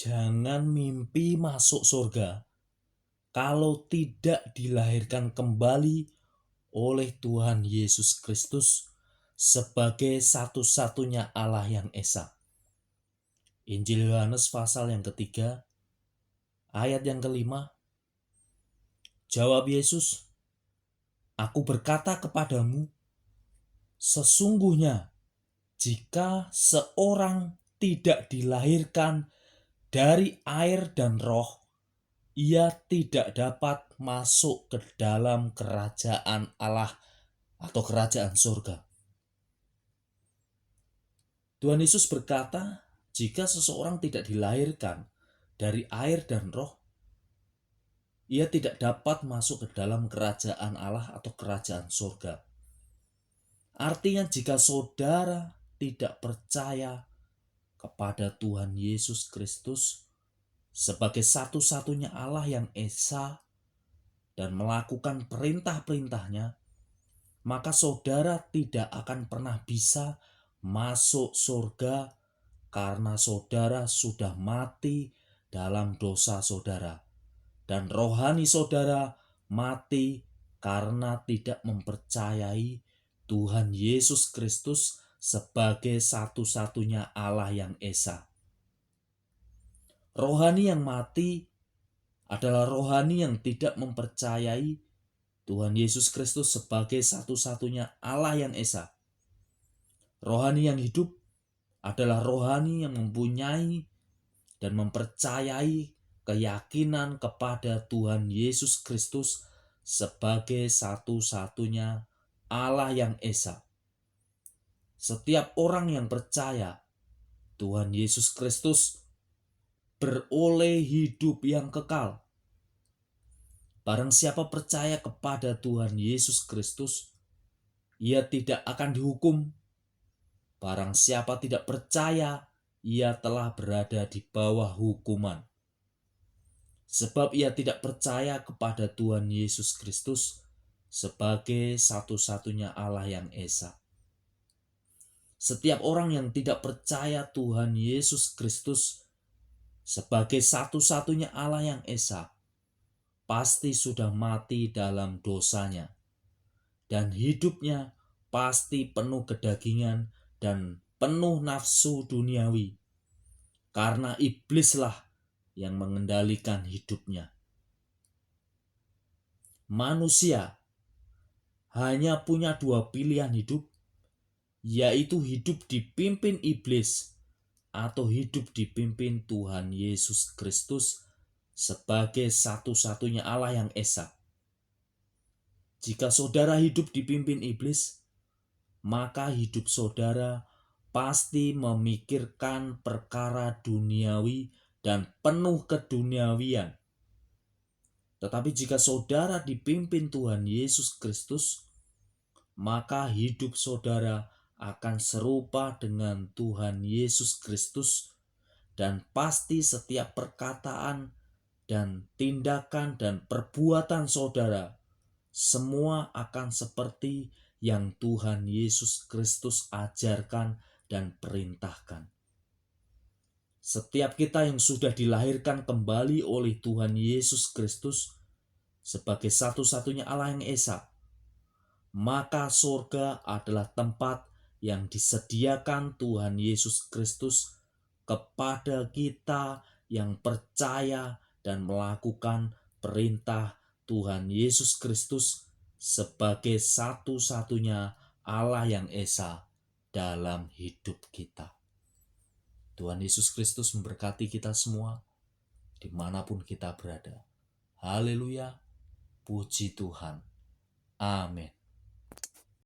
Jangan mimpi masuk surga kalau tidak dilahirkan kembali oleh Tuhan Yesus Kristus sebagai satu-satunya Allah yang esa. Injil Yohanes pasal yang ketiga, ayat yang kelima. Jawab Yesus, "Aku berkata kepadamu, sesungguhnya jika seorang tidak dilahirkan dari air dan roh, ia tidak dapat masuk ke dalam kerajaan Allah atau kerajaan surga." Tuhan Yesus berkata, jika seseorang tidak dilahirkan dari air dan roh, ia tidak dapat masuk ke dalam kerajaan Allah atau kerajaan surga. Artinya jika saudara tidak percaya kepada Tuhan Yesus Kristus sebagai satu-satunya Allah yang esa dan melakukan perintah-perintahnya, maka saudara tidak akan pernah bisa masuk surga karena saudara sudah mati dalam dosa saudara. Dan rohani saudara mati karena tidak mempercayai Tuhan Yesus Kristus sebagai satu-satunya Allah yang esa. Rohani yang mati adalah rohani yang tidak mempercayai Tuhan Yesus Kristus sebagai satu-satunya Allah yang esa. Rohani yang hidup adalah rohani yang mempunyai dan mempercayai keyakinan kepada Tuhan Yesus Kristus sebagai satu-satunya Allah yang esa. Setiap orang yang percaya Tuhan Yesus Kristus beroleh hidup yang kekal. Barang siapa percaya kepada Tuhan Yesus Kristus, ia tidak akan dihukum. Barang siapa tidak percaya, ia telah berada di bawah hukuman. Sebab ia tidak percaya kepada Tuhan Yesus Kristus sebagai satu-satunya Allah yang esa. Setiap orang yang tidak percaya Tuhan Yesus Kristus sebagai satu-satunya Allah yang esa, pasti sudah mati dalam dosanya. Dan hidupnya pasti penuh kedagingan dan penuh nafsu duniawi. Karena iblislah yang mengendalikan hidupnya. Manusia hanya punya dua pilihan hidup, yaitu hidup dipimpin iblis atau hidup dipimpin Tuhan Yesus Kristus sebagai satu-satunya Allah yang esa. Jika saudara hidup dipimpin iblis, maka hidup saudara pasti memikirkan perkara duniawi dan penuh keduniawian. Tetapi jika saudara dipimpin Tuhan Yesus Kristus, maka hidup saudara akan serupa dengan Tuhan Yesus Kristus, dan pasti setiap perkataan dan tindakan dan perbuatan saudara semua akan seperti yang Tuhan Yesus Kristus ajarkan dan perintahkan. Setiap kita yang sudah dilahirkan kembali oleh Tuhan Yesus Kristus sebagai satu-satunya Allah yang esa, maka surga adalah tempat yang disediakan Tuhan Yesus Kristus kepada kita yang percaya dan melakukan perintah Tuhan Yesus Kristus sebagai satu-satunya Allah yang esa dalam hidup kita. Tuhan Yesus Kristus memberkati kita semua dimanapun kita berada. Haleluya, puji Tuhan. Amin.